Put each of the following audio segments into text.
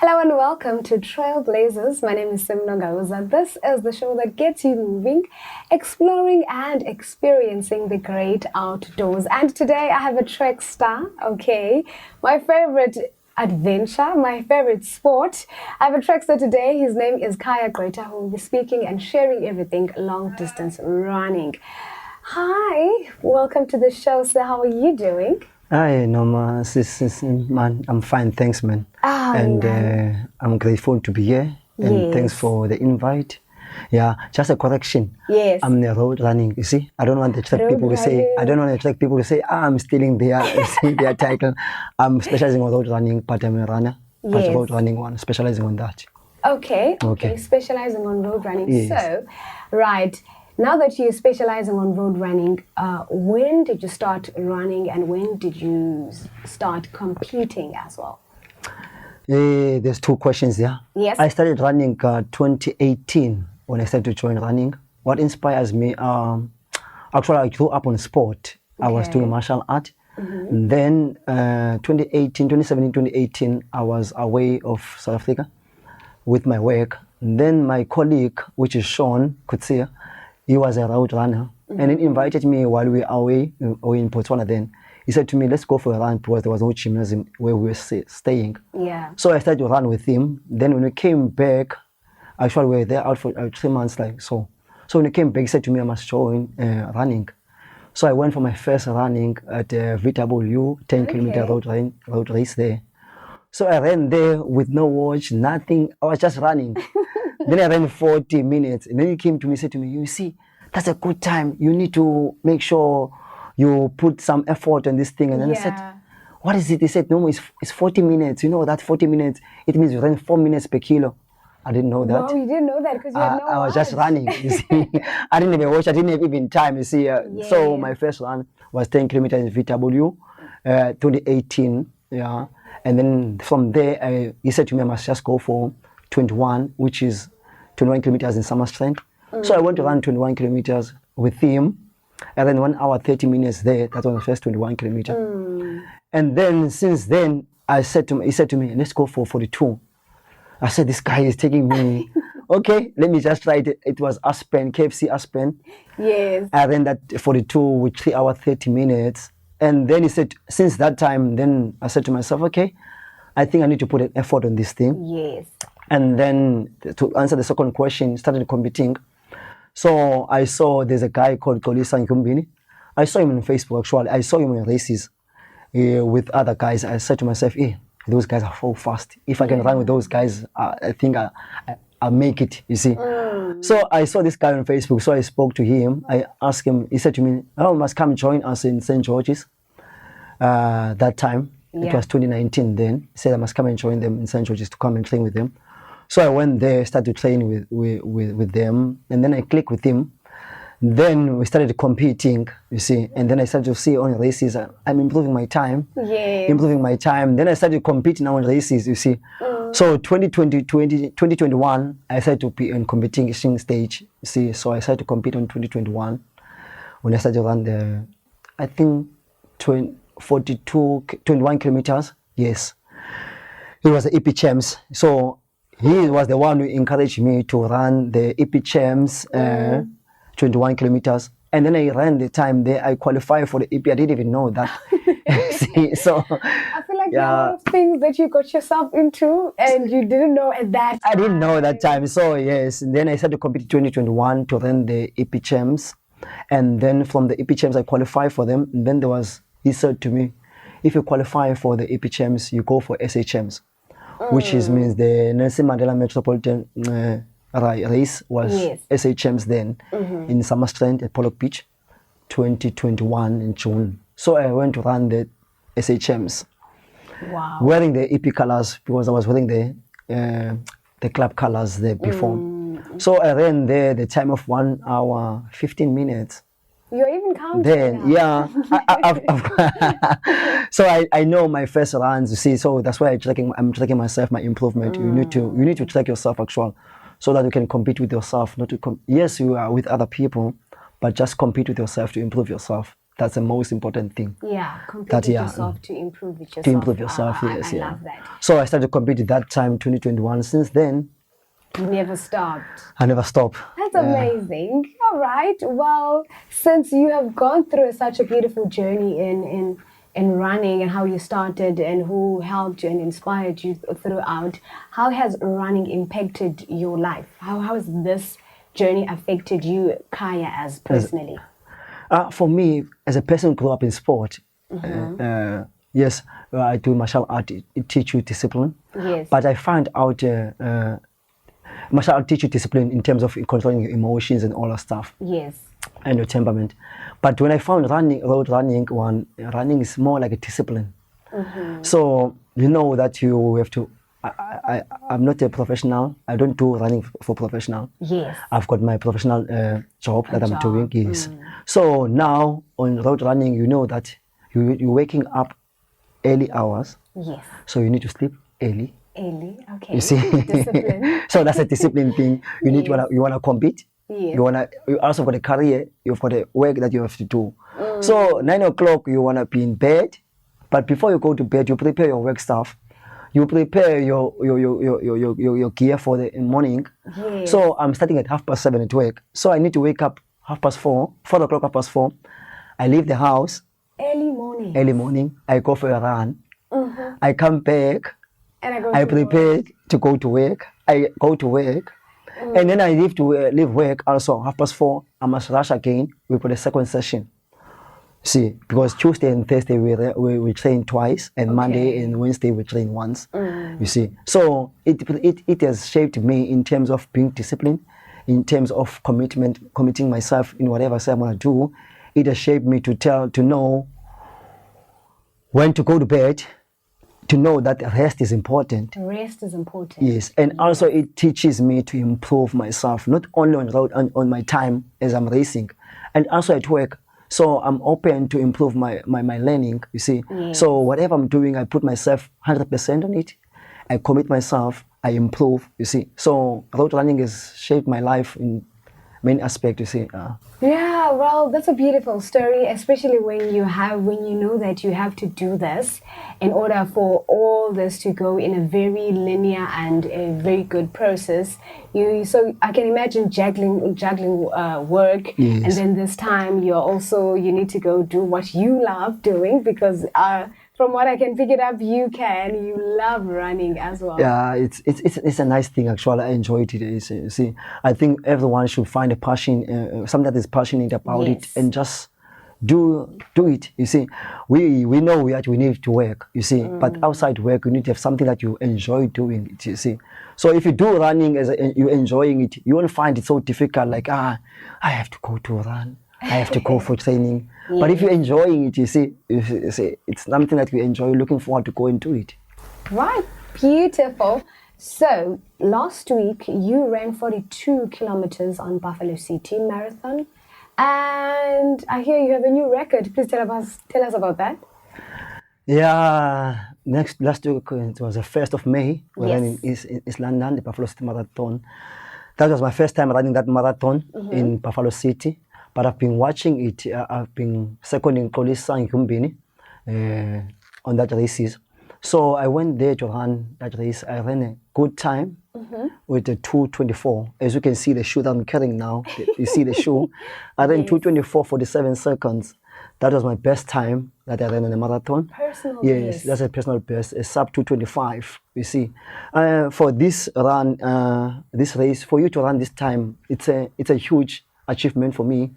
Hello and welcome to Trailblazers. My name is Sim Nongauza. This is the show that gets you moving, exploring and experiencing the great outdoors. And today I have a trek star, okay? My favorite adventure, my favorite sport. I have a trek star today. His name is Khaya Gqwetha, who will be speaking and sharing everything long distance running. Hi, welcome to the show, sir. How are you doing? Hi, Norma. Man, I'm fine, thanks, man. I'm grateful to be here, and thanks for the invite. Yeah, just a correction. Yes. I'm the road running. You see, I don't want the track people to say. I don't want the track people to say, I'm stealing their title. I'm specializing on road running, but I'm a runner. But road running one, specializing on that. Okay. Specializing on road running. Yes. So, right. Now that you're specializing on road running, when did you start running and when did you start competing as well? There's two questions there. Yes. I started running 2018 when I started to join running. What inspires me? Actually, I grew up on sport. I was doing martial art. Then 2017, 2018, I was away of South Africa with my work. Then my colleague, which is Sean Kutsia, he was a road runner, and he invited me while we were away in Botswana then. He said to me, let's go for a run because there was no gymnasium where we were staying. Yeah. So I started to run with him. Then when we came back, actually we were there out for 3 months like so. So when we came back, he said to me, I must join running. So I went for my first running at VW, 10-kilometer road race there. So I ran there with no watch, nothing. I was just running. Then I ran 40 minutes. And then he came to me and said to me, you see, that's a good time. You need to make sure you put some effort on this thing. And then I said, what is it? He said, no, it's 40 minutes. You know that 40 minutes, it means you ran 4 minutes per kilo. I didn't know that. Wow, you didn't know that because you had no I was just running, you see. I didn't even watch. I didn't have even time, you see. So my first run was 10 kilometers in VW, 2018. Yeah. And then from there, he said to me, I must just go for 21, which is 21 kilometers in summer strength. So I went to run 21 kilometers with him. And then 1 hour, 30 minutes there. That was the first 21 kilometers. And then since then, he said to me, let's go for 42. I said, this guy is taking me. Okay, let me just try it. It was Aspen, KFC Aspen. Yes. I ran that 42 with 3 hours, 30 minutes. And then he said, since that time, then I said to myself, okay, I think I need to put an effort on this thing. Yes. And then to answer the second question, started competing. So I saw there's a guy called Khaya. I saw him on Facebook actually. I saw him in races with other guys. I said to myself, hey, those guys are so fast. If I can run with those guys, I think I'll make it, you see. So I saw this guy on Facebook, so I spoke to him. I asked him, he said to me, oh, must come join us in St. George's. That time, it was 2019 then. He said I must come and join them in St. George's to come and train with them. So I went there, started to train with them, and then I clicked with him. Then we started competing, you see, and then I started to see on races, I'm improving my time. Improving my time. Then I started competing on races, you see. So 2021, I started to be in competition stage, you see. So I started to compete on 2021 when I started to run the, I think, 21 kilometers. Yes. It was the EP Champs. So he was the one who encouraged me to run the EP Champs 21 kilometers. And then I ran the time there. I qualified for the EP. I didn't even know that. See, so I feel like there are a lot of things that you got yourself into and you didn't know at that time. I didn't know that time. So yes, and then I started to compete in 2021 to run the EP Champs. And then from the EP Champs, I qualified for them. And then he said to me, if you qualify for the EP Champs, you go for SA Champs, which means the Nelson Mandela Metropolitan race was SA Champs then in summer strength at Pollock Beach, 2021 in June. So I went to run the SA Champs. Wow. Wearing the EP colors because I was wearing the club colors there before. So I ran there the time of 1 hour, 15 minutes. You're even counting then, now. yeah. So I know my first runs, you see, so that's why I'm tracking myself, my improvement. You need to track yourself actually, so that you can compete with yourself. Not to yes, you are with other people, but just compete with yourself to improve yourself. That's the most important thing. Yeah, compete That, with yeah, yourself to improve with yourself. to improve yourself. I, Yes, I yeah. love that. So I started competing that time, 2021. Since then, You never stopped. I never stop. That's amazing. All right. Well, since you have gone through such a beautiful journey in running and how you started and who helped you and inspired you throughout, how has running impacted your life? How has this journey affected you, Khaya, as personally? For me, as a person who grew up in sport, yes, I do martial art. It teach you discipline. Yes. But I find out martial art teach you discipline in terms of controlling your emotions and all that stuff. Yes. And your temperament. But when I found road running, running is more like a discipline. So you know that you have to. I'm not a professional. I don't do running for professional. Yes. I've got my professional job that I'm job. doing. Yes. So now on road running, you know that you're waking up early hours. Yes. So you need to sleep early. Early. Okay. You see, Discipline. so that's a discipline thing. You need Yes. you wanna compete. Yes. You also got a career. You've got a work that you have to do. So 9 o'clock you wanna be in bed, but before you go to bed, you prepare your work stuff. You prepare your gear for the morning. Yes. So I'm starting at 7:30 at work. So I need to wake up 4:30, 4 o'clock, 4:30. I leave the house Early morning. early morning. I go for a run. I come back. And I go I to prepare work. to go to work. I go to work, and then I leave to leave work also 4:30. I must rush again. We put a second session. See, because Tuesday and Thursday we train twice, and Monday and Wednesday we train once. You see, so it has shaped me in terms of being disciplined, in terms of committing myself in whatever I want to do. It has shaped me to know when to go to bed, to know that rest is important. Rest is important. Yes, and also it teaches me to improve myself, not only on road on my time as I'm racing, and also at work. So I'm open to improve my learning, you see. Yes. So whatever I'm doing, I put myself 100% on it. I commit myself, I improve, you see. So road running has shaped my life in many aspects, you see. Yeah, well, that's a beautiful story, especially when you know that you have to do this in order for all this to go in a very linear and a very good process. So I can imagine juggling work, Yes. and then this time you need to go do what you love doing because from what I can pick it up, you love running as well. Yeah, it's a nice thing actually. I enjoyed it. You see, I think everyone should find a passion, something that is passionate about it, Yes. and just do it. You see, we know we need to work. You see, but outside work, you need to have something that you enjoy doing it. You see, so if you do running you're enjoying it, you won't find it so difficult. Like I have to go to run. I have to go for training. But if you're enjoying it, you see, it's something that you enjoy, looking forward to go and do it. Right, beautiful. So last week you ran 42 kilometers on Buffalo City Marathon, and I hear you have a new record. Please tell us about that. Yeah, last week it was the 1st of May. We ran in Yes. East London, the Buffalo City Marathon. That was my first time running that marathon in Buffalo City. But I've been watching it. I've been seconding Kolisa on that races. So I went there to run that race. I ran a good time with the 2:24. As you can see, the shoe that I'm carrying now, you see the shoe. I ran 2:24 47 seconds. That was my best time that I ran in a marathon. Personal Yes, best. that's a personal best. A sub 2:25. You see, for this run, this race, for you to run this time, it's a huge achievement for me,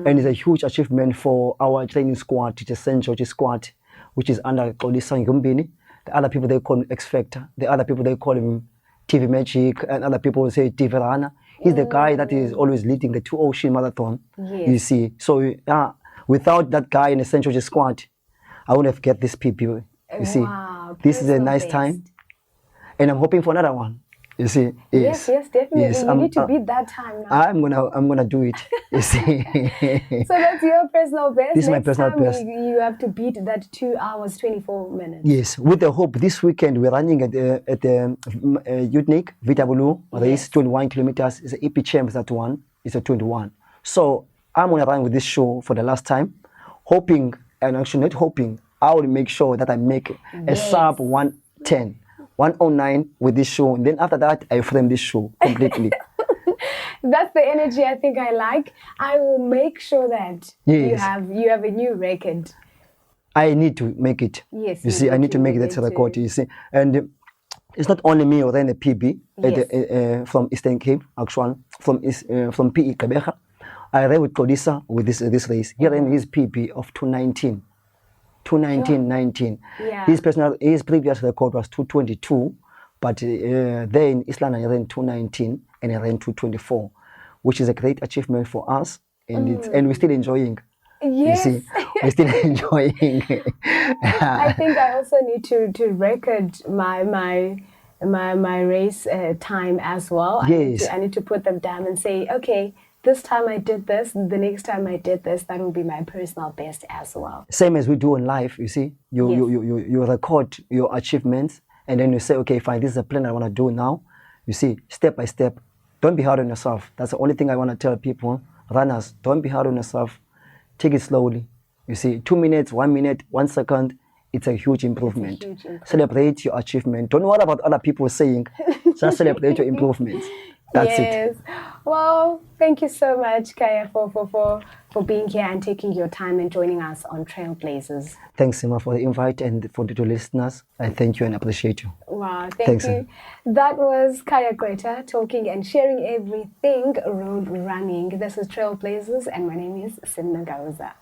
and it's a huge achievement for our training squad, the St. George's squad, which is under Kolisa Ngumbini. The other people they call him X Factor. The other people they call him TV Magic, and other people say TV Runner. He's the guy that is always leading the 2 Ocean Marathon. Yes. You see, so without that guy in the St. George's squad, I wouldn't have get this PB. You see, Wow, this is a personal nice best. time, and I'm hoping for another one. You see, Yes, definitely. Yes, You need to beat that time now. I'm gonna do it. You see. So that's your personal best. This is my Next personal time best. You have to beat that 2 hours 24 minutes. Yes, with the hope this weekend we're running at the Unique VW race, 21 kilometers. It's an EP Champs that one. It's a 21. So I'm gonna run with this show for the last time, hoping, and actually not hoping, I will make sure that I make a sub 110, 109 with this show. And then after that, I frame this show completely. That's the energy I think I like. I will make sure that Yes. you have a new record. I need to make it. Yes, You see, I need to make that record. You see, and it's not only me or then the PB from Eastern Cape, actually from PE Gqwetha. I read with Kodisa with this race. Here in his PB of 219. 219.19. Yeah. His previous record was 222, but there in Island I ran 219 and I ran 224, which is a great achievement for us, and we're still enjoying. Yes. You see, we're still enjoying. I think I also need to record my race time as well. Yes. I need to put them down and say, okay, this time I did this, the next time I did this, that will be my personal best as well. Same as we do in life, you see, you record your achievements, and then you say, okay, fine, this is a plan I want to do now. You see, step by step. Don't be hard on yourself. That's the only thing I want to tell people, runners. Don't be hard on yourself. Take it slowly. You see, 2 minutes, 1 minute, 1 second, it's a huge improvement. Celebrate your achievement. Don't worry about other people saying. Just celebrate your improvements. That's it. Well, thank you so much, Khaya, for being here and taking your time and joining us on Trailblazers. Thanks, Sima, for the invite, and for the listeners. I thank you and appreciate you. Wow, thank you. That was Khaya Gqwetha talking and sharing everything road running. This is Trailblazers, and my name is Sim Nongauza.